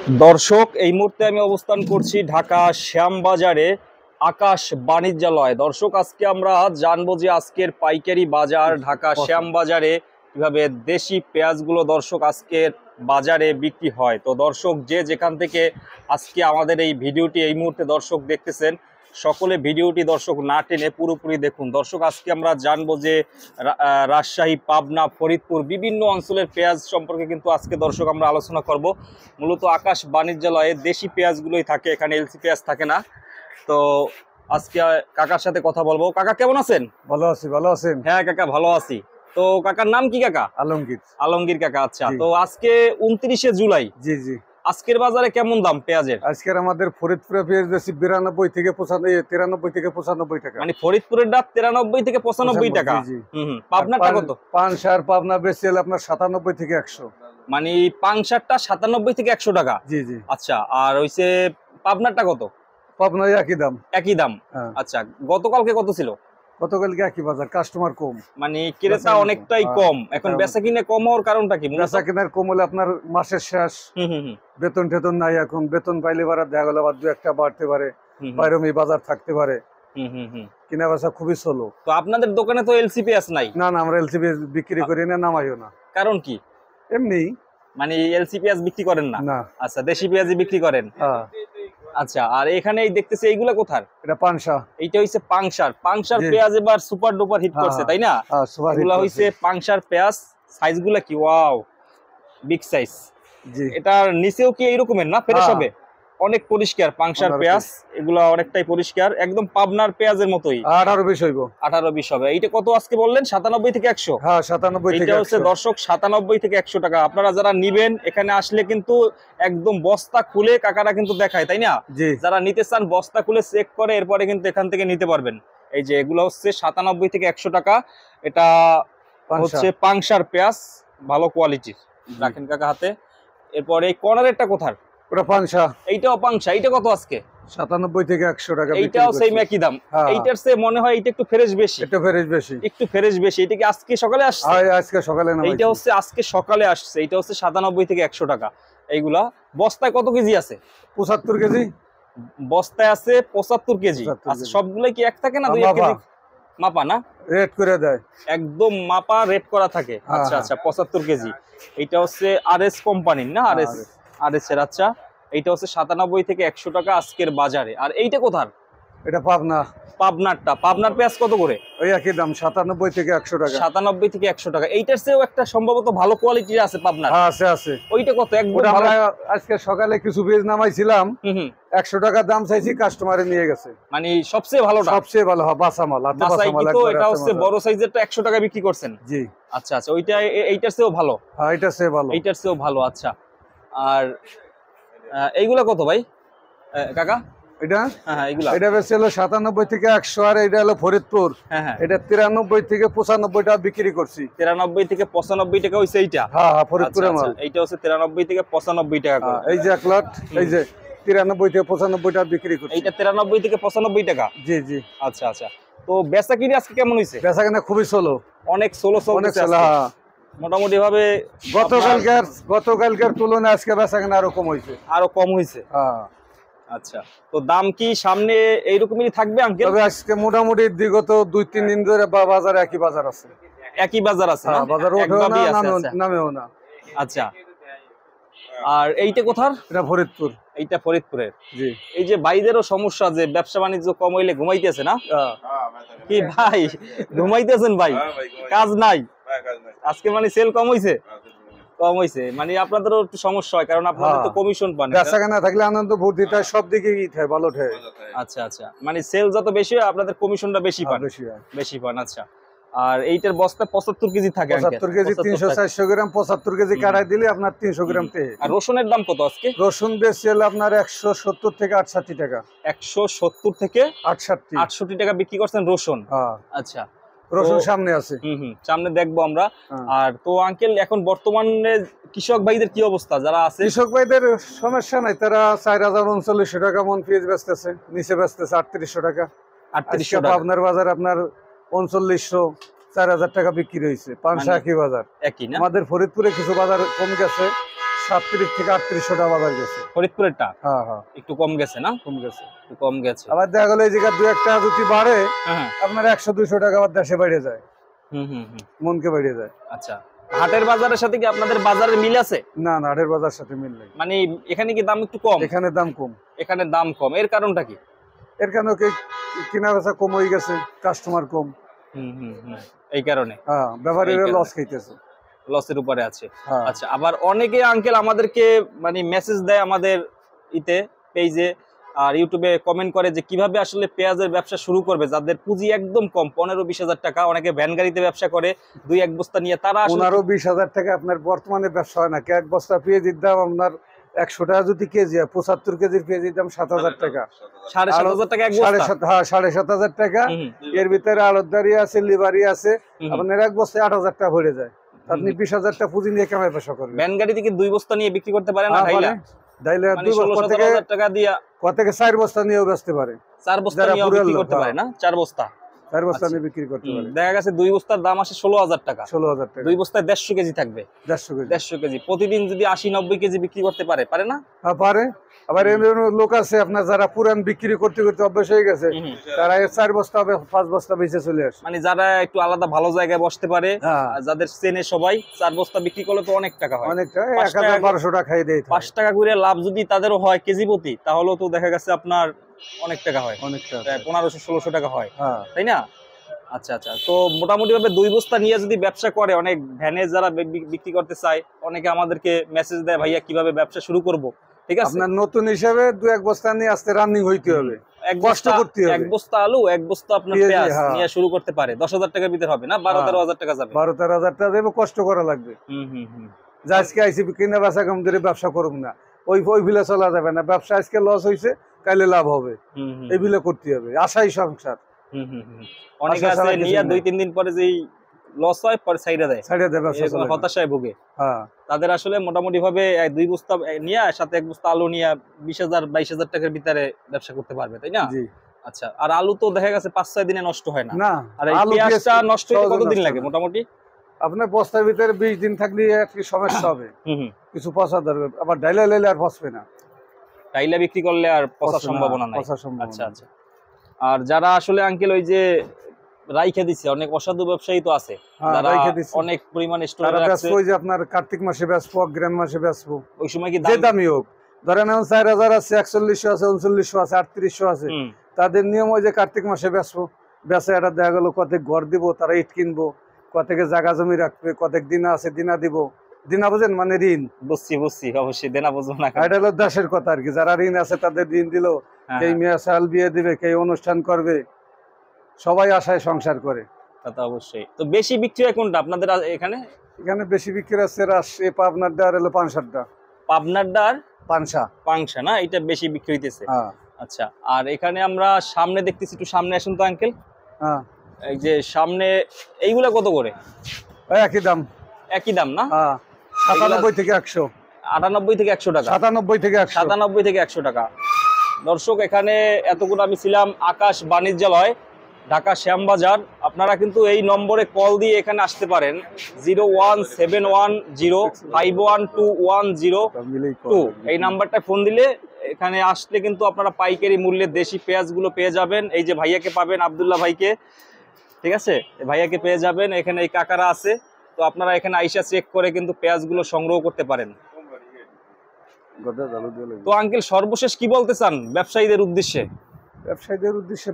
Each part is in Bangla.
দর্শক, এই মুহূর্তে আমি অবস্থান করছি ঢাকা শ্যামবাজারে আকাশ বাণিজ্যালয়। দর্শক, আজকে আমরা জানবো যে আজকের পাইকারি বাজার ঢাকা শ্যামবাজারে কিভাবে দেশি পেঁয়াজগুলো দর্শক আজকের বাজারে বিক্রি হয়। তো দর্শক, যে যেখান থেকে আজকে আমাদের এই ভিডিওটি এই মুহূর্তে দর্শক দেখতেছেন, সকলে ভিডিওটি দর্শক না টেনে পুরোপুরি দেখুন। দর্শক, আজকে আমরা জানবো যে রাজশাহী, পাবনা, ফরিদপুর বিভিন্ন অঞ্চলের পেঁয়াজ সম্পর্কে কিন্তু আজকে দর্শক আমরা আলোচনা করব। মূলত আকাশ বাণিজ্যালয়ে দেশি পেঁয়াজগুলোই থাকে, এখানে এলসি পেঁয়াজ থাকে না। তো আজকে কাকার সাথে কথা বলবো। কাকা কেমন আছেন? ভালো আছি। ভালো আছেন? হ্যাঁ কাকা, ভালো আছি। তো কাকার নাম কি কাকা? আলমগীর। আলমগীর কাকা, আচ্ছা। তো আজকে 29শে জুলাই, জি জি। আজকের বাজারে কেমন দাম পেঁয়াজের? আজকের আমাদের ফরিদপুরে পেঁয়াজ বেশি 92 থেকে 93 থেকে 95 টাকা। মানে ফরিদপুরের ডাব 93 থেকে 95 টাকা। পাবনাটা কত? পানসার পাবনা বেশি হলে আপনার 97 থেকে 100। মানে পাংশারটা 97 থেকে 100 টাকা। জি জি। আচ্ছা, আর হইছে পাবনারটা কত? পাবনা একই দাম। একই দাম। আচ্ছা, গতকালকে কত ছিল? গতকালকে একই বাজার, কাস্টমার কম, মানে ক্রেতা অনেকটাই কম। এখন বেচা কিনে কম হওয়ার কারণটা কি? বেচা কেনার কম হলে আপনার মাসের শেষ, বেতন টেতন নাই। এখন বেতন পাইলে বাড়া দেখা গেল আবার 2-1টা বাড়তে পারে, বাইরমি বাজার থাকতে পারে, কিনা বেচা খুবই স্লো। তো আপনাদের দোকানে তো এলসি পেঁয়াজ নাই? না না, আমরা এলসি পেঁয়াজ বিক্রি করি না, নামাইও না। কারণ কি? এমনি। মানে এলসি পেঁয়াজ বিক্রি করেন না? না। আচ্ছা, দেশি পেঁয়াজই বিক্রি করেন। আচ্ছা, আর এখানে দেখতেছি এইগুলা কোথার? এটা পাংশা। এইটা হইছে পাংশার। পাংশার পেঁয়াজ এবার সুপার ডুপার হিট করছে, তাই না? এগুলা হইছে পাংশার পেঁয়াজ। সাইজগুলা কি ওয়াও, বিগ সাইজ। জি। এটার নিচেও কি এইরকমের না ফ্রেশ হবে? অনেক পরিষ্কার পাংশার পেঁয়াজ, এগুলা অনেকটাই পরিষ্কার, একদম পাবনার পেঁয়াজের মতোই। 18-20 হইব। 18-20 হবে। এইটা কত আজকে বললেন? 97 থেকে 100? হ্যাঁ, 97 থেকে 100। এটা হচ্ছে দর্শক 97 থেকে 100 টাকা। আপনারা যারা নিবেন এখানে আসলে কিন্তু একদম বস্তা খুলে কাকারা কিন্তু দেখায়, তাই না? যারা নিতে চান বস্তা খুলে চেক করে এরপরে কিন্তু এখান থেকে নিতে পারবেন। এই যে এগুলো হচ্ছে 97 থেকে 100 টাকা। এটা হচ্ছে পাংশার পেঁয়াজ, ভালো কোয়ালিটির। রাখেন কাকা হাতে। এরপরে এই কর্নারেরটা কোথার? ওটা পাংশা। এইটাও পাংশা। এইটা কত আজকে? 97 থেকে 100 টাকা। এইটাও সেম একই দাম। এইটার চেয়ে মনে হয় এটা একটু ফ্রেশ বেশি। এটা ফ্রেশ বেশি, একটু ফ্রেশ বেশি। এটা কি আজকে সকালে আসছে? হ্যাঁ, আজকে সকালে না। এইটা হচ্ছে আজকে সকালে আসছে। এটা হচ্ছে 97 থেকে 100 টাকা। এইগুলা বস্তায় কত কেজি আছে? 75 কেজি বস্তায় আছে। 75 কেজি। আচ্ছা, সবগুলাই কি এক থাকে না 2-1 কেজি মাপা? না, রেট করে দেয়, একদম মাপা রেট করা থাকে। আচ্ছা আচ্ছা, 75 কেজি। এইটা হচ্ছে আরএস কোম্পানির না? আরএস এর। আচ্ছা, এইটা হচ্ছে 97 থেকে 100 টাকা আজকের বাজারে। আর এইটা কোথার? এটা পাবনা। পাবনারটা। পাবনার পেঁয়াজ কত করে? ওই একই দাম, 97 থেকে 100 টাকা। 97 থেকে 100 টাকা। এইটার চেয়েও একটা সম্ভবত ভালো কোয়ালিটির আছে পাবনার। আছে আছে। ওইটা কত? একদম আমরা আজকে সকালে কিছু বীজ নামাইছিলাম, 100 টাকা দাম চাইছি, কাস্টমারে নিয়ে গেছে। মানে সবচেয়ে ভালোটা? সবচেয়ে ভালো হয় বাসা মাল। এটা হচ্ছে বড় সাইজেরটা 100 টাকা বিক্রি করছেন? জি। আচ্ছা আচ্ছা, ওইটা এইটার চেয়েও ভালো? হ্যাঁ, এইটার চেয়ে ভালো। এইটার চেয়েও ভালো। আচ্ছা, আর এইগুলা কত ভাই কাকা? এটা এটা বেশি হলো 97 থেকে 100। আর এটা হলো ফরিদপুর। এটা 93 থেকে 95 টাকা বিক্রি করছি। 93 থেকে 95 টাকা হইছে এইটা? হ্যাঁ হ্যাঁ, ফরিদপুরের মাল। এইটা হচ্ছে 93 থেকে 95 টাকা করে। এই যে এক লট, এই যে 93 থেকে 95 টাকা বিক্রি করছি। এইটা 93 থেকে 95 টাকা? জি জি। আচ্ছা আচ্ছা। তো বেচা কিনে আজকে কেমন হইছে? বেচা কিনা খুবই স্লো, অনেক স্লো চলছে মোটামুটি ভাবে। গতকালকার তুলনায় আজকে বেচা কিনা আরো কম হইছে। আরো কম হইছে? হ্যাঁ। আচ্ছা, তো দাম কি সামনে এইরকমই থাকবে আঙ্কেল? তবে আজকে মোটামুটি বিগত 2-3 দিন ধরে বাজার একই বাজার আছে। একই বাজার আছে না? বাজার ওঠেও না, নামেও না। আচ্ছা, আর এইটা কোথার? এটা ফরিদপুর। এইটা ফরিদপুরের। জি। এই যে ভাইদেরও সমস্যা যে ব্যবসা বাণিজ্য কম হইলে ঘুমাইতেছে না? কি ভাই ঘুমাইতেছেন ভাই? কাজ নাই আজকে? মানে সেল কম হইছে? কম হইছে, মানে আপনাদেরও একটু সমস্যা হয়, কারণ আপনাদের তো কমিশন পান। বেচা কেনা থাকলে আনন্দ ভর্তিটা সব দিকেই ভালো থাকে। আচ্ছা আচ্ছা, মানে সেল যত বেশি হয় আপনাদের কমিশনটা বেশি পান? বেশি পান। আচ্ছা, আর এইটার বস্তা 75 কেজি থাকে? 75 কেজি, 300-400 গ্রাম। 75 কেজি কাটাই দিলে আপনার 300 গ্রাম তেল। আর রসুনের দাম কত আজকে? রসুন বেশি হলে আপনার 170 থেকে 68 টাকা। 170 থেকে 68 টাকা বিক্রি করছেন রসুন? আচ্ছা, রসুন সামনে আছে। সামনে দেখবো আমরা। আর তো আঙ্কেল, এখন বর্তমানে কৃষক ভাইদের কি অবস্থা যারা আছে? কৃষক ভাইদের সমস্যা নাই, তারা 4039 টাকা মন পেঁয়াজ বেচতেছে, নিচে বেচতেছে 3800 টাকা। 3800 টাকা। আপনার বাজার আপনার 3900-4000 টাকা বিক্রি হয়েছে। পাংশা একই বাজার, একই না? আমাদের ফরিদপুরে কিছু বাজার কম গেছে, 37 থেকে 3800 টাকা বাজার গেছে। ফরিদপুরেরটা হ্যাঁ হ্যাঁ একটু কম গেছে না? কম গেছে, একটু কম গেছে। আবার দেখা গেল এই জায়গা 2-1 টাকা যদি বাড়ে হ্যাঁ আপনার 100-200 টাকা আবার দেশে বাইরে যায়, মনকে বাইরে যায়। আচ্ছা, হাটের বাজারের সাথে কি আপনাদের বাজারের মিল আছে? না না, হাটের বাজার সাথে মিল নেই। মানে এখানে কি দাম একটু কম? এখানে দাম কম। এখানে দাম কম, এর কারণটা কি? এর কারণে কিনা বেচা কম হয়ে গেছে, কাস্টমার কম। এই কারণে হ্যাঁ, ব্যাপারীরা লস খাইতেছে, লসের উপরে আছে। আচ্ছা, আবার অনেকে আঙ্কেল আমাদেরকে মানে মেসেজ দেয় আমাদের পেজে আর ইউটিউবে কমেন্ট করে যে কিভাবে আসলে পেঁয়াজের ব্যবসা শুরু করবে, যাদের পুঁজি একদম কম 15-20 হাজার টাকা। অনেকে ভ্যান গাড়িতে ব্যবসা করে 2-1 বস্তা নিয়ে, তারা 15-20 হাজার টাকা আপনার বর্তমানে ব্যবসা হয় না। এক বস্তা পেঁয়াজের দাম আপনার 100 টাকা যদি কেজি হয়, 75 কেজির পেঁয়াজের দাম 7,000 টাকা, 7,500 টাকা এক বস্তা। হ্যাঁ, 7,500 টাকা। এর ভিতরে আড়তদারি আছে, লিভারি আছে, আপনার এক বস্তায় 8,000 টাকা ভরে যায়। আপনি 20,000 টাকা পুঁজি নিয়ে কেমন ব্যবসা করবেন? ভ্যান গাড়ি থেকে 2 বস্তা নিয়ে বিক্রি করতে পারে না? ডাইলে 2 টাকা দিয়া কত থেকে 4 বস্তা নিয়েও বেচতে পারে, 4 বস্তা নিয়ে বিক্রি করতে পারে না? 4 বস্তা 4 বস্তা নিয়ে বিক্রি করতে পারে। দেখা গেছে 2 বস্তার দাম আসে 16,000 টাকা। 16,000 টাকা 2 বস্তায় 150 কেজি থাকবে। 150 কেজি প্রতিদিন যদি 80-90 কেজি বিক্রি করতে পারে না? হ্যাঁ পারে। আবার এমন লোক আছে আপনার যারা পুরান বিক্রি করতে করতে অভ্যাস হয়ে গেছে, তারা 4 বস্তা 5 বস্তা বেচে চলে আসে। মানে যারা একটু আলাদা ভালো জায়গায় বসতে পারে, যাদের চেনে সবাই, 4 বস্তা বিক্রি করলে তো অনেক টাকা হয়। অনেক টাকা, 1,000-1,200 টাকা খাই দেয়। 5 টাকা করে লাভ যদি তাদেরও হয় কেজি প্রতি, তাহলে তো দেখা গেছে আপনার অনেক টাকা হয়, অনেক টাকা, 1500-1600 টাকা হয়, তাই না? আচ্ছা আচ্ছা, তো মোটামুটি ভাবে 2 বস্তা নিয়ে যদি ব্যবসা করে, অনেক ভ্যানে যারা বিক্রি করতে চায়, অনেকে আমাদেরকে মেসেজ দেয় ভাইয়া কিভাবে ব্যবসা শুরু করব। ঠিক আছে, আপনার নতুন হিসাবে 2-1 বস্তা নিয়ে আস্তে রানিং হইতে হবে, কষ্ট করতে হবে। 1 বস্তা আলু, 1 বস্তা আপনার পেঁয়াজ নিয়ে শুরু করতে পারে। 10,000 টাকার ভিতর হবে না? 12-13,000 টাকা যাবে। 12-13,000 টাকা যাবে, কষ্ট করা লাগবে। যা আজকে আইসি কিনা বেচা কম ধরে ব্যবসা করুন না, ওই বিলে চলা যাবে না। ব্যবসা আজকে লস হয়েছে, কাইলে লাভ হবে, এই বিলে করতে হবে। আশাই সংসার। অনেকে আছে নিয়ে 2-3 দিন পরে যেই লস হয়, পরে সাইডে দেয়, হতাশায় ভোগে। তাদের আসলে মোটামুটি ভাবে 2 বস্তা নিয়ে সাথে 1 বস্তা আলু নিয়ে 20,000-22,000 টাকার ভিতরে ব্যবসা করতে পারবে, তাই না? আচ্ছা, আর আলু তো দেখা গেছে 5-6 দিনে নষ্ট হয় না। আর এই পেঁয়াজটা নষ্ট হতে কতদিন লাগে মোটামুটি? আপনার বস্তার ভিতরে 20 দিন থাকলে একটু সমস্যা হবে, কিছু পচা ধরবে। আবার ডাইলা লাইলে আর পচবে না, ডাইলা বিক্রি করলে আর পচার সম্ভাবনা নাই। আচ্ছা আচ্ছা, আর যারা আসলে আঙ্কেল ওই যে রাইখে দিচ্ছে, অনেক অসাধু ব্যবসায়ী তো আছে যারা অনেক পরিমাণ স্টোরে রাখছে, ওই যে আপনার কার্তিক মাসে বেচবো, অগ্রহায়ণ মাসে বেচবো, ওই সময় কি যে দামই হোক, ধরেন এখন 4,000 আছে, 4100 আছে, 3900 আছে, 3800 আছে, তাদের নিয়ম ওই যে কার্তিক মাসে বেচবো। বেচে এটা দেখা গেল কতক ঘর দিব, তারা ইট কিনবো, কতকে জায়গা জমি রাখবে, কতক দিনা আছে, দিনা দিব। দিনা বুঝেন মানে ঋণ? বুঝছি অবশ্যই, দেনা বুঝবো না, এটা হলো দেশের কথা আর কি। যারা ঋণ আছে তাদের ঋণ দিল, কেউ মেয়ে চাল বিয়ে দিবে, কেউ অনুষ্ঠান করবে, সবাই আশায় সংসার করে। তা তো অবশ্যই। তো বেশি বিক্রি হয় কোনটা আপনাদের এখানে? এখানে বেশি বিক্রি আছে রাজশাহী, পাবনার ডার হলো পাংশাটা। পাবনার ডার পাংশা না, এটা বেশি বিক্রি হইতেছে। আচ্ছা, আর এখানে আমরা সামনে দেখতেছি, একটু সামনে আসুন তো আঙ্কেল। এই যে সামনে এইগুলা কত করে? একই দাম না? 97 থেকে 100, 98 থেকে 100 টাকা, 97 থেকে 100 টাকা। দর্শক, এখানে এতক্ষণ আমি ছিলাম আকাশ বাণিজ্যালয়, ঢাকা শ্যামবাজার। আপনারা কিন্তু এই নম্বরে কল দিয়ে এখানে আসতে পারেন, 01710512102। এই নাম্বারটায় ফোন দিলে এখানে আসলে কিন্তু আপনারা পাইকারি মূল্যে দেশি পেঁয়াজগুলো পেয়ে যাবেন। এই যে ভাইয়াকে পাবেন, আব্দুল্লাহ ভাইকে, ঠিক আছে, ভাইয়াকে পেয়ে যাবেন। এখানে এই কাকারা আছে, তো আপনারা এখানে আইসা চেক করে কিন্তু পেঁয়াজগুলো সংগ্রহ করতে পারেন। তো আঙ্কেল, সর্বশেষ কি বলতে চান ব্যবসায়ীদের উদ্দেশ্যে?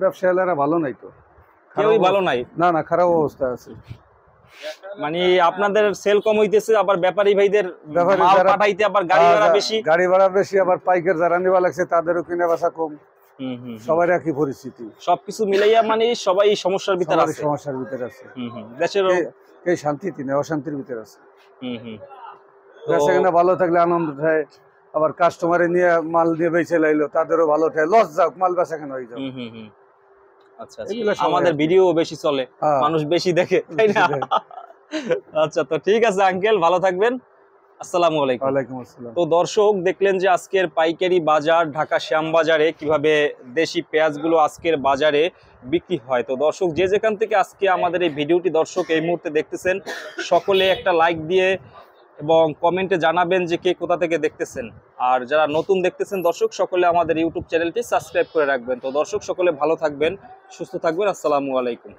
ব্যবসায়ীরা ভালো নাই তো, কেউই ভালো নাই। না, খারাপ অবস্থা আছে। মানে আপনাদের সেল কম হইতেছে, আবার ব্যাপারী ভাইদের মাল পাঠাইতে আবার গাড়ি ভাড়া বেশি, আবার পাইকার যারা নিবা লাগছে তাদেরও কিনা বেচা কম। সবার একই পরিস্থিতি, সবকিছু মিলাইয়া মানে সবাই সমস্যার ভিতরে আছে। দেশের কেউ শান্তিতে নেই, অশান্তির ভিতরে আছে। বেচাকেনা ভালো থাকলে আনন্দ থাকে, আবার কাস্টমারে নিয়ে মাল দিয়ে বেচে লাইলো, তাদেরও ভালো থাকে। লস যাক, মাল বেচাকেনা হয়ে যাক। আচ্ছা, আমাদের ভিডিও বেশি চলে, মানুষ বেশি দেখে, তাই না? আচ্ছা, তো ঠিক আছে আঙ্কেল, ভালো থাকবেন। আসসালামু আলাইকুম। ওয়ালাইকুম আসসালাম। তো দর্শক, দেখলেন যে আজকের পাইকারি বাজার ঢাকা শ্যামবাজারে কিভাবে দেশি পেঁয়াজগুলো আজকের বাজারে বিক্রি হয়। তো দর্শক, যে যেখান থেকে আজকে আমাদের এই ভিডিওটি দর্শক এই মুহূর্তে দেখতেছেন, সকলে একটা লাইক দিয়ে এবং কমেন্টে জানাবেন যে কে কোথা থেকে দেখতেছেন। আর যারা নতুন দেখতেছেন দর্শক, সকলে আমাদের ইউটিউব চ্যানেলটি সাবস্ক্রাইব করে রাখবেন। তো দর্শক সকলে ভালো থাকবেন, সুস্থ থাকবেন। আসসালামু আলাইকুম।